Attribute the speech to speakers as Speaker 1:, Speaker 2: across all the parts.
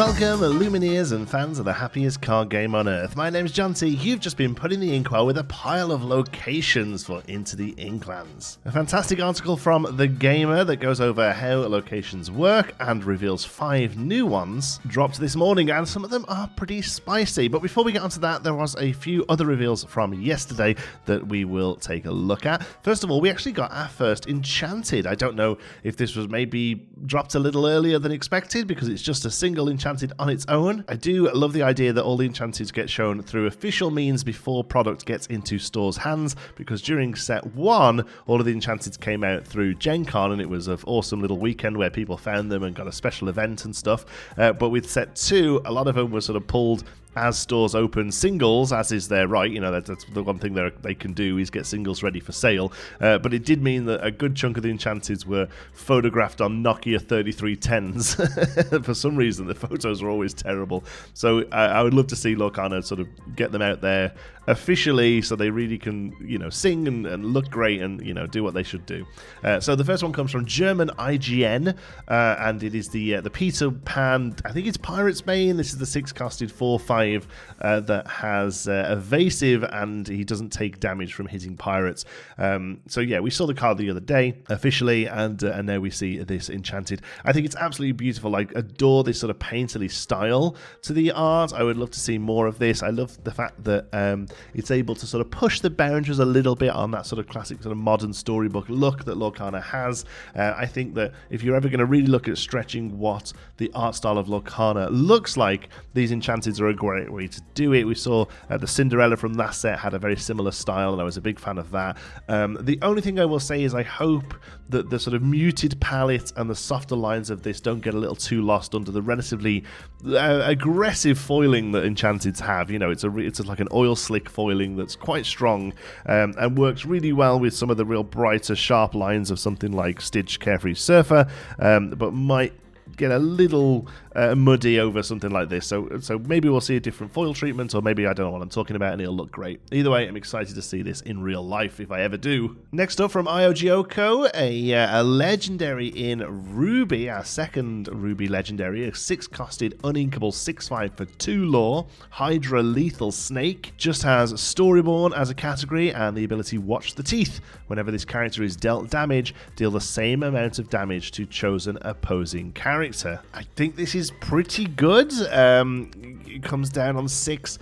Speaker 1: Welcome, Lumineers and fans of the happiest card game on earth. My name's John T. You've just been put in the inkwell with a pile of locations for Into the Inkwell. A fantastic article from TheGamer that goes over how locations work and reveals 5 new ones dropped this morning, and some of them are pretty spicy. But before we get onto that, there was a few other reveals from yesterday that we will take a look at. First of all, we actually got our first Enchanted. I don't know if this was maybe dropped a little earlier than expected because it's just a single Enchanted on its own. I do love the idea that all the Enchanteds get shown through official means before product gets into stores' hands, because during set 1, all of the Enchanteds came out through Gen Con, and it was an awesome little weekend where people found them and got a special event and stuff. But with set 2, a lot of them were sort of pulled as stores open singles, as is their right. You know, that's the one thing they can do is get singles ready for sale. But it did mean that a good chunk of the Enchanteds were photographed on Nokia 3310s. For some reason, the photos were always terrible. So I would love to see Lorcana sort of get them out there officially so they really can, you know, sing and look great and, you know, do what they should do. So the first one comes from German IGN, and it is the Pita pan. I think it's Pirate's Bane. This is the 6-costed 4/5 that has evasive, and he doesn't take damage from hitting pirates. So yeah, we saw the card the other day officially, and now we see this Enchanted. I think it's absolutely beautiful. I adore this sort of painterly style to the art. I would love to see more of this. I love the fact that it's able to sort of push the boundaries a little bit on that sort of classic sort of modern storybook look that Lorcana has. I think that if you're ever going to really look at stretching what the art style of Lorcana looks like, these Enchanteds are a great way to do it. We saw the Cinderella from last set had a very similar style, and I was a big fan of that. The only thing I will say is I hope that the sort of muted palette and the softer lines of this don't get a little too lost under the relatively aggressive foiling that Enchanteds have. You know, it's like an oil slick foiling that's quite strong, and works really well with some of the real brighter, sharp lines of something like Stitch Carefree Surfer, but might get a little muddy over something like this. So maybe we'll see a different foil treatment, or maybe I don't know what I'm talking about and it'll look great. Either way, I'm excited to see this in real life if I ever do. Next up from IOGOKO, a legendary in Ruby, our second Ruby legendary, a 6-costed uninkable 6/5 for 2 lore, Hydra Lethal Snake. Just has Storyborn as a category and the ability Watch the Teeth. Whenever this character is dealt damage, deal the same amount of damage to chosen opposing character. I think this is pretty good. It comes down on 6.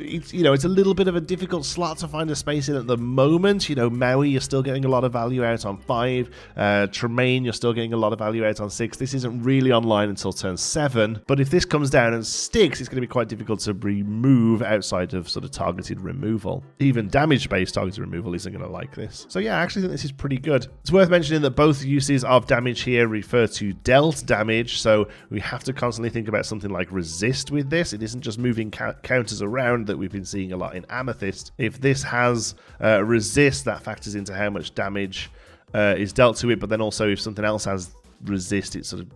Speaker 1: It's a little bit of a difficult slot to find a space in at the moment. You know, Maui, you're still getting a lot of value out on 5. Tremaine, you're still getting a lot of value out on 6. This isn't really online until turn 7. But if this comes down and sticks, it's going to be quite difficult to remove outside of sort of targeted removal. Even damage-based targeted removal isn't going to like this. So yeah, I actually think this is pretty good. It's worth mentioning that both uses of damage here refer to dealt damage, so we have to constantly think about something like resist with this. It isn't just moving counters around that we've been seeing a lot in Amethyst. If this has resist, that factors into how much damage is dealt to it, but then also if something else has resist, it sort of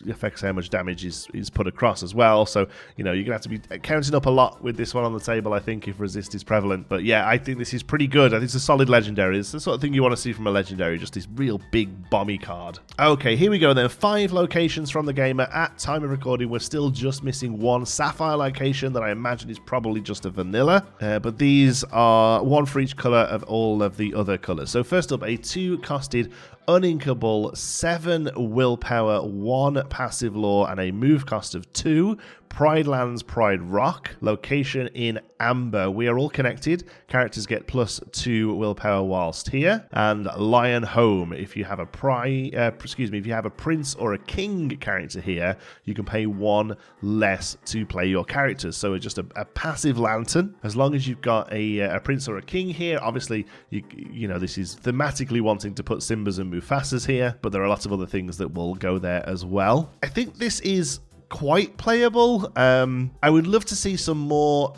Speaker 1: affects how much damage is put across as well. So, you know, you're going to have to be counting up a lot with this one on the table, I think, if resist is prevalent. But yeah, I think this is pretty good. I think it's a solid legendary. It's the sort of thing you want to see from a legendary, just this real big bomby card. Okay, here we go then. 5 locations from TheGamer. At time of recording, we're still just missing 1 Sapphire location that I imagine is probably just a vanilla. But these are 1 for each color of all of the other colors. So first up, a 2-costed uninkable 7 willpower, 1 passive lore, and a move cost of 2. Pride Lands, Pride Rock. Location in Amber. We are all connected. Characters get +2 willpower whilst here. And Lion Home. If you have a if you have a prince or a king character here, you can pay 1 less to play your characters. So it's just a passive lantern. As long as you've got a prince or a king here, obviously you know this is thematically wanting to put Simbas and Mufasas here, but there are lots of other things that will go there as well. I think this is quite playable. I would love to see some more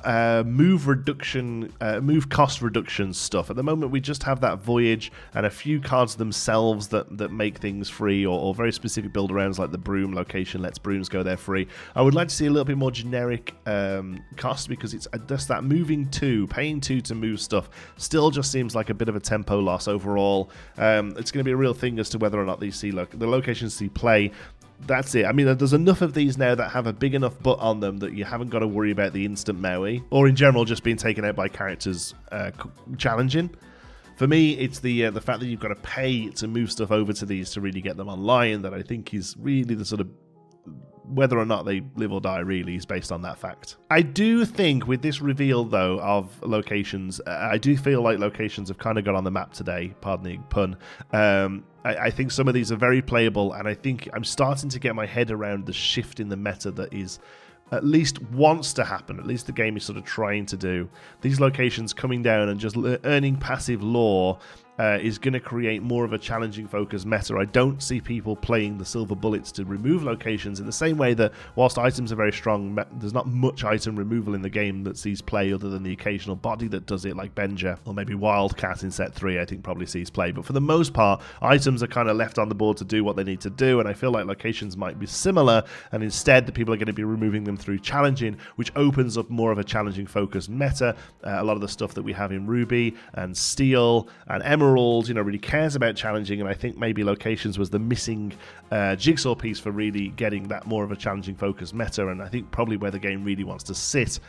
Speaker 1: move cost reduction stuff. At the moment, we just have that Voyage and a few cards themselves that make things free, or very specific build arounds like the Broom location lets brooms go there free. I would like to see a little bit more generic cost, because it's just that moving 2, paying 2 to move stuff still just seems like a bit of a tempo loss overall. It's going to be a real thing as to whether or not these the locations see play. that's it. I mean, there's enough of these now that have a big enough butt on them that you haven't got to worry about the instant melee, or in general just being taken out by characters challenging. For me, it's the fact that you've got to pay to move stuff over to these to really get them online that I think is really the sort of whether or not they live or die really is based on that fact. I do think with this reveal, though, of locations, I do feel like locations have kind of got on the map today, pardon the pun. I think some of these are very playable, and I think I'm starting to get my head around the shift in the meta that is at least wants to happen, at least the game is sort of trying to do. These locations coming down and just earning passive lore is going to create more of a challenging focus meta. I don't see people playing the silver bullets to remove locations in the same way that whilst items are very strong, there's not much item removal in the game that sees play other than the occasional body that does it, like Benja, or maybe Wildcat in set 3 I think probably sees play. But for the most part, items are kind of left on the board to do what they need to do, and I feel like locations might be similar, and instead the people are going to be removing them through challenging, which opens up more of a challenging focus meta. A lot of the stuff that we have in Ruby and Steel and Emerald, really cares about challenging, and I think maybe locations was the missing jigsaw piece for really getting that more of a challenging focus meta, and I think probably where the game really wants to sit,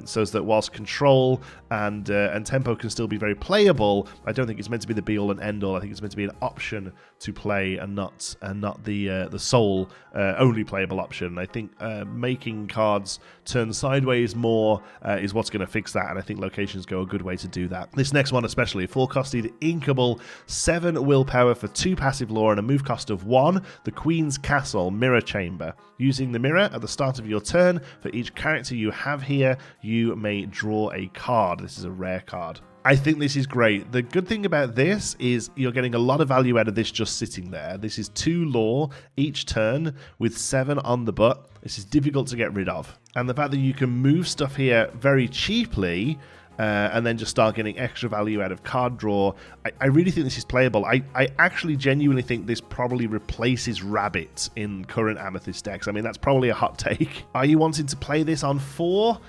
Speaker 1: so that whilst control and tempo can still be very playable, I don't think it's meant to be the be all and end all. I think it's meant to be an option to play and not the sole only playable option. I think making cards turn sideways more is what's going to fix that, and I think locations go a good way to do that. This next one especially, 4-costed Inkable, 7 willpower for 2 passive lore and a move cost of 1, the Queen's Castle Mirror Chamber. Using the mirror at the start of your turn, for each character you have here, you may draw a card. This is a rare card. I think this is great. The good thing about this is you're getting a lot of value out of this just sitting there. This is 2 lore each turn with 7 on the butt. This is difficult to get rid of. And the fact that you can move stuff here very cheaply and then just start getting extra value out of card draw, I really think this is playable. I actually genuinely think this probably replaces Rabbit in current Amethyst decks. I mean, that's probably a hot take. Are you wanting to play this on 4?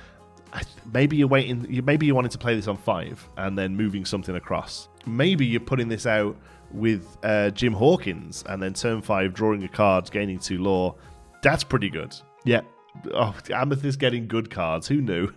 Speaker 1: Maybe you're waiting. Maybe you wanted to play this on 5 and then moving something across. Maybe you're putting this out with Jim Hawkins and then turn 5 drawing a card, gaining 2 lore. That's pretty good. Yeah. Oh, Amethyst getting good cards. Who knew?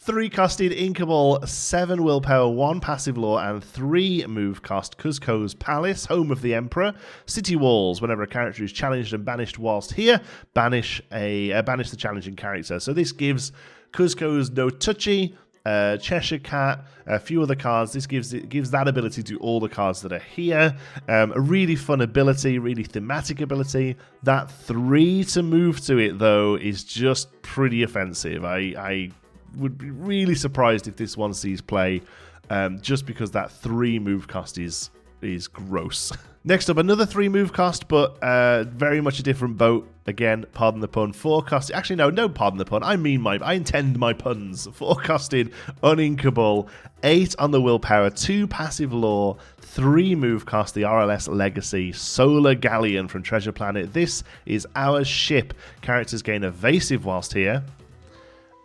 Speaker 1: 3-costed Inkable, 7 willpower, 1 passive lore, and 3 move cost. Kusos Palace, home of the Emperor. City walls. Whenever a character is challenged and banished whilst here, banish the challenging character. So this gives Kusos no touchy, Cheshire Cat, a few other cards. This gives that ability to all the cards that are here. A really fun ability, really thematic ability. That 3 to move to it though is just pretty offensive. I would be really surprised if this one sees play, just because that 3 move cost is gross. Next up, another 3 move cost, but very much a different boat. Again, pardon the pun. 4-costed. Actually, no, pardon the pun. I intend my puns. 4-costed, uninkable, 8 on the willpower, 2 passive lore, 3 move cost. The RLS Legacy Solar Galleon from Treasure Planet. This is our ship. Characters gain evasive whilst here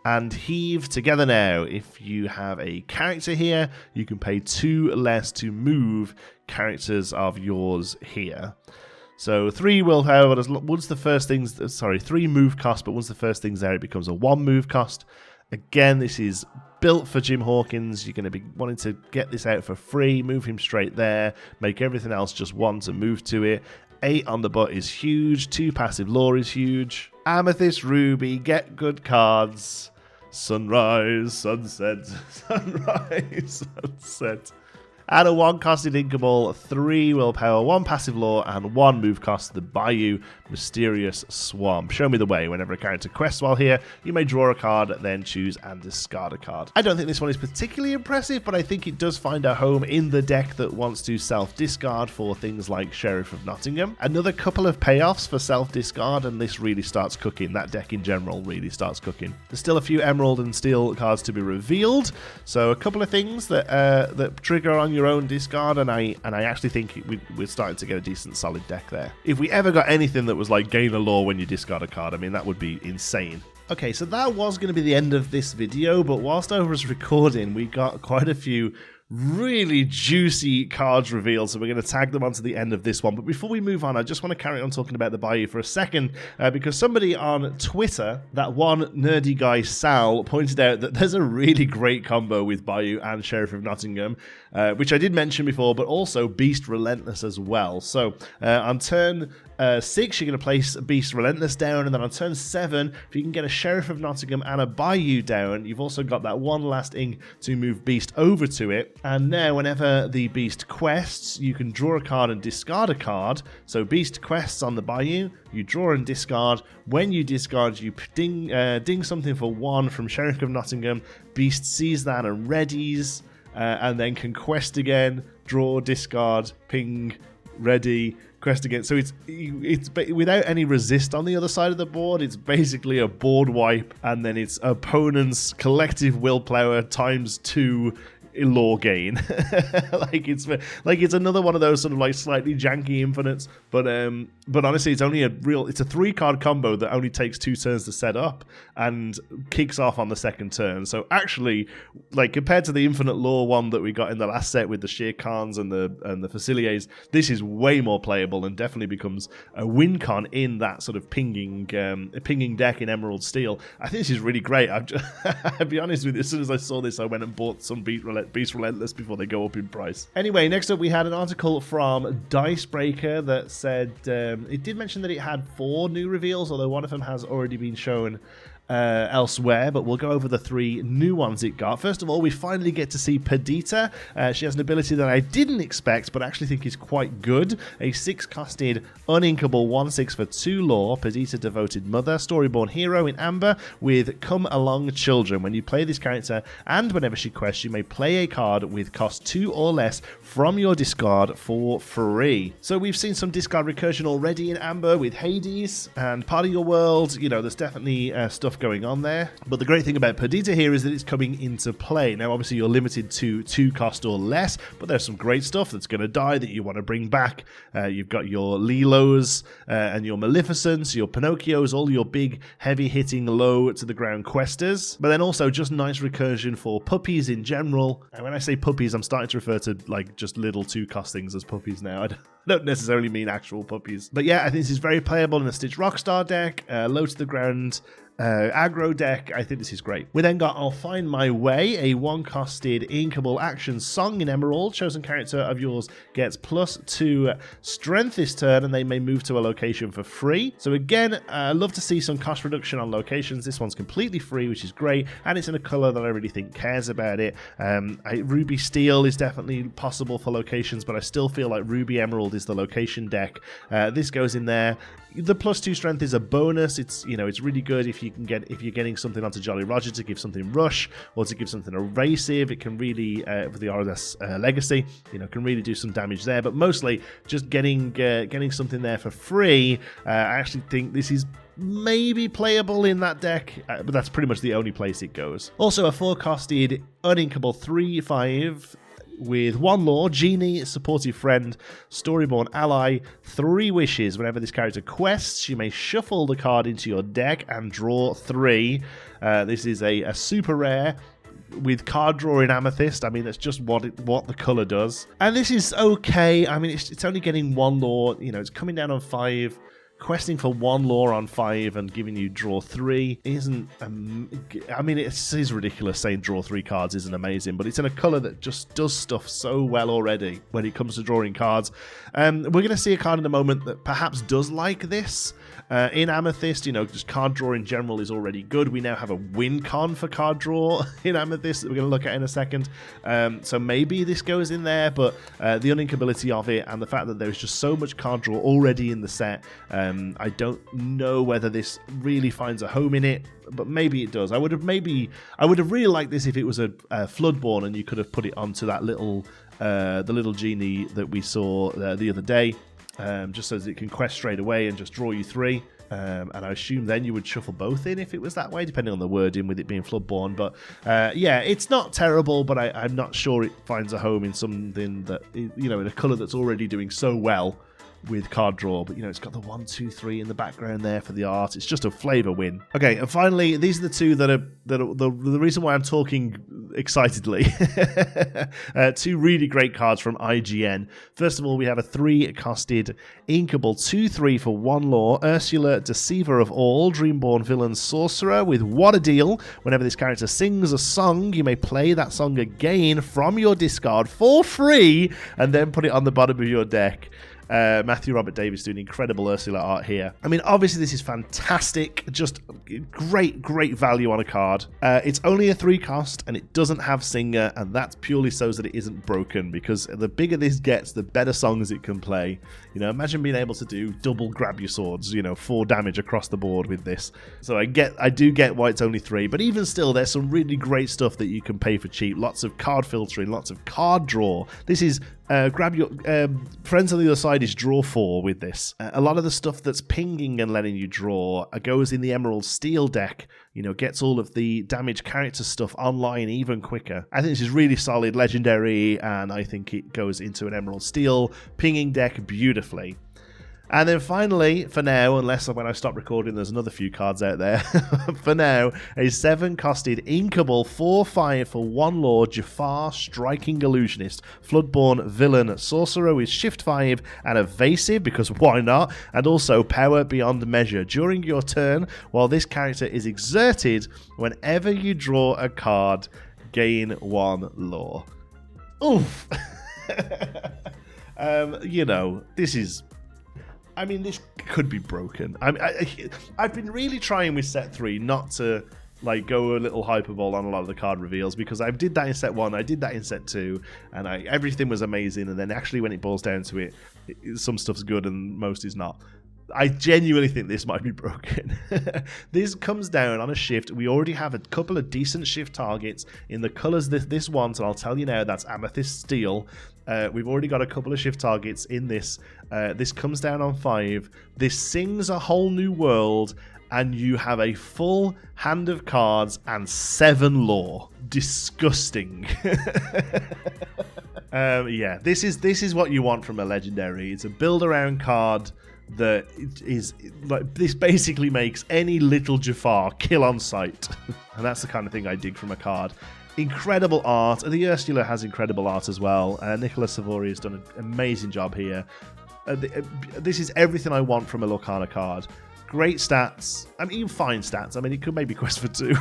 Speaker 1: and heave together now. If you have a character here, you can pay 2 less to move characters of yours here. So 3 willpower, but once the first thing's 3 move cost, but once the first thing's there, it becomes a 1 move cost. Again, this is built for Jim Hawkins. You're going to be wanting to get this out for free, move him straight there, make everything else just 1 to move to it. 8 on the butt is huge, 2 passive lore is huge. Amethyst Ruby, get good cards. Sunrise, sunset, sunrise, sunset. And a 1-costed Inkable, 3 willpower, 1 passive lore, and 1 move cost. The Bayou Mysterious Swamp. Show me the way. Whenever a character quests while here, you may draw a card, then choose and discard a card. I don't think this one is particularly impressive, but I think it does find a home in the deck that wants to self-discard for things like Sheriff of Nottingham. Another couple of payoffs for self-discard, and this really starts cooking. That deck in general really starts cooking. There's still a few Emerald and Steel cards to be revealed, so a couple of things that trigger on your own discard, and I actually think we're starting to get a decent solid deck there. If we ever got anything that was like gain a lore when you discard a card, I mean, that would be insane. Okay, so that was going to be the end of this video, but whilst I was recording, we got quite a few really juicy cards revealed, so we're going to tag them onto the end of this one. But before we move on, I just want to carry on talking about the Bayou for a second, because somebody on Twitter, that one nerdy guy Sal, pointed out that there's a really great combo with Bayou and Sheriff of Nottingham, which I did mention before, but also Beast Relentless as well. So on turn 6, you're going to place Beast Relentless down, and then on turn 7, if you can get a Sheriff of Nottingham and a Bayou down, you've also got that one last ink to move Beast over to it. And now whenever the Beast quests, you can draw a card and discard a card. So Beast quests on the Bayou, you draw and discard. When you discard, you ding something for 1 from Sheriff of Nottingham. Beast sees that and readies, and then can quest again, draw, discard, ping, ready, quest again. So it's without any resist on the other side of the board. It's basically a board wipe, and then it's opponent's collective willpower times 2 lore gain. It's another one of those sort of like slightly janky infinites, but honestly it's a 3-card combo that only takes 2 turns to set up and kicks off on the second turn. So actually, like, compared to the infinite lore one that we got in the last set with the Shere Khans and the Faciliers, this is way more playable and definitely becomes a win con in that sort of pinging deck in Emerald Steel. I think this is really great. I'll be honest with you, as soon as I saw this, I went and bought some Beast Relentless before they go up in price. Anyway, next up we had an article from Dicebreaker that said it did mention that it had 4 new reveals, although one of them has already been shown elsewhere, but we'll go over the 3 new ones it got. First of all, we finally get to see Pita. She has an ability that I didn't expect, but actually think is quite good. A 6-costed, uninkable 1/6 for 2 lore, Pita Devoted Mother, Storyborn Hero in Amber with Come Along Children. When you play this character, and whenever she quests, you may play a card with cost 2 or less from your discard for free. So we've seen some discard recursion already in Amber with Hades and Part of Your World. You know, there's definitely stuff going on there. But the great thing about Perdita here is that it's coming into play. Now, obviously, you're limited to 2 cost or less, but there's some great stuff that's going to die that you want to bring back. You've got your Lilos and your Maleficents, your Pinocchios, all your big, heavy-hitting, low-to-the-ground questers. But then also just nice recursion for puppies in general. And when I say puppies, I'm starting to refer to like just little 2-cost things as puppies now. I don't necessarily mean actual puppies. But yeah, I think this is very playable in a Stitch Rockstar deck, low-to-the-ground aggro deck. I think this is great. We then got I'll Find My Way, a 1-costed inkable action song in Emerald. Chosen character of yours gets +2 strength this turn, and they may move to a location for free. So again, I love to see some cost reduction on locations. This one's completely free, which is great, and it's in a color that I really think cares about it. Ruby Steel is definitely possible for locations, but I still feel like Ruby Emerald is the location deck. This goes in there. The +2 strength is a bonus. It's really good if you're getting something onto Jolly Roger to give something rush or to give something evasive. It can really for the RS Legacy, can really do some damage there. But mostly just getting something there for free. I actually think this is maybe playable in that deck, but that's pretty much the only place it goes. Also, a 4-costed uninkable 3/5 with 1 lore, Genie, Supportive Friend, Storyborn Ally, 3 wishes. Whenever this character quests, you may shuffle the card into your deck and draw 3. This is a super rare with card draw in Amethyst. I mean, that's just what the color does. And this is okay. I mean, it's only getting 1 lore. It's coming down on 5. Questing for 1 lore on 5 and giving you draw 3 isn't. I mean, it is ridiculous saying draw 3 cards isn't amazing, but it's in a color that just does stuff so well already when it comes to drawing cards. We're going to see a card in a moment that perhaps does like this. In Amethyst, just card draw in general is already good. We now have a win con for card draw in Amethyst that we're going to look at in a second. So maybe this goes in there, but the uninkability of it and the fact that there's just so much card draw already in the set, I don't know whether this really finds a home in it, but maybe it does. I would have really liked this if it was a Floodborn and you could have put it onto that the little genie that we saw the other day. Just so that it can quest straight away and just draw you 3. And I assume then you would shuffle both in if it was that way, depending on the wording with it being Floodborn. But yeah, it's not terrible, but I'm not sure it finds a home in something that, in a colour that's already doing so well with card draw, but you know, it's got the 1, 2, 3 in the background there for the art. It's just a flavor win. Okay, and finally, these are the two that are the reason why I'm talking excitedly. Two really great cards from IGN. First of all, we have a 3-costed inkable 2/3 for 1 lore, Ursula, Deceiver of All, Dreamborn Villain Sorcerer, with What a Deal. Whenever this character sings a song, you may play that song again from your discard for free and then put it on the bottom of your deck. Matthew Robert Davis doing incredible Ursula art here. I mean, obviously this is fantastic. Just great value on a card. It's only a 3 cost and it doesn't have Singer, and that's purely so that it isn't broken, because the bigger this gets, the better songs it can play. You know, imagine being able to do double grab your swords, you know, 4 damage across the board with this. So I do get why it's only 3, but even still, there's some really great stuff that you can pay for cheap. Lots of card filtering, lots of card draw. This is grab your friends on the other side is draw 4 with this. A lot of the stuff that's pinging and letting you draw goes in the Emerald Steel deck. You know, gets all of the damage character stuff online even quicker. I think this is really solid legendary, and I think it goes into an Emerald Steel pinging deck beautifully. And then finally, for now, unless when I stop recording there's another few cards out there, for now, a 7-costed inkable 4/5 for 1 lore, Jafar, Striking Illusionist, Floodborn Villain Sorcerer with Shift 5 and Evasive, because why not, and also Power Beyond Measure. During your turn, while this character is exerted, whenever you draw a card, gain 1 lore. Oof! You know, this is... I mean, this could be broken. I've been really trying with set 3 not to like go a little hyperbole on a lot of the card reveals, because I did that in set 1, I did that in set 2, and everything was amazing. And then actually, when it boils down to it, some stuff's good and most is not. I genuinely think this might be broken. This comes down on a shift. We already have a couple of decent shift targets in the colors this wants, and I'll tell you now, that's Amethyst Steel. We've already got a couple of shift targets in this. This comes down on 5. This sings a whole new world, and you have a full hand of cards and 7 lore. Disgusting. Yeah, this is what you want from a legendary. It's a build around card that is like, this basically makes any little Jafar kill on sight. And that's the kind of thing I dig from a card. Incredible art, and the Ursula has incredible art as well. Nicolas Savori has done an amazing job here. This is everything I want from a Lorcana card. Great stats. I mean, even fine stats. I mean, it could maybe quest for 2.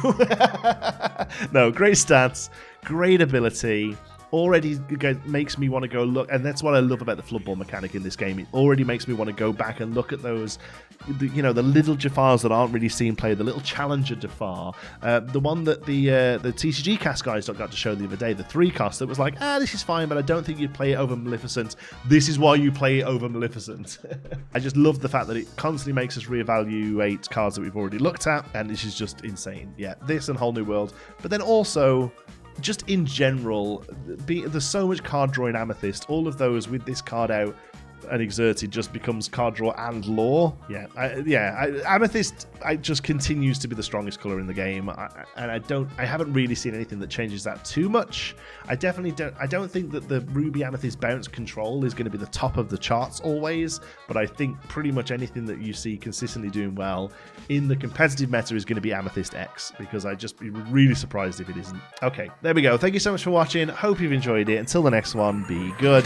Speaker 1: No, great stats, great ability. Already makes me want to go look, and that's what I love about the Floodball mechanic in this game. It already makes me want to go back and look at those, you know, the little Jafars that aren't really seen play, the little challenger Jafar, the one that the TCG cast guys got to show the other day, the 3-cost that was like, this is fine, but I don't think you'd play it over Maleficent. This is why you play it over Maleficent. I just love the fact that it constantly makes us reevaluate cards that we've already looked at, and this is just insane. Yeah, this and Whole New World, but then also, just in general, there's so much card draw in Amethyst. All of those with this card out and exerted just becomes card draw and lore. Yeah, Amethyst just continues to be the strongest color in the game, and I haven't really seen anything that changes that too much. I don't think that the Ruby Amethyst bounce control is going to be the top of the charts always, but I think pretty much anything that you see consistently doing well in the competitive meta is going to be Amethyst X, because I'd just be really surprised if it isn't. Okay, there we go. Thank you so much for watching. Hope you've enjoyed it. Until the next one, be good.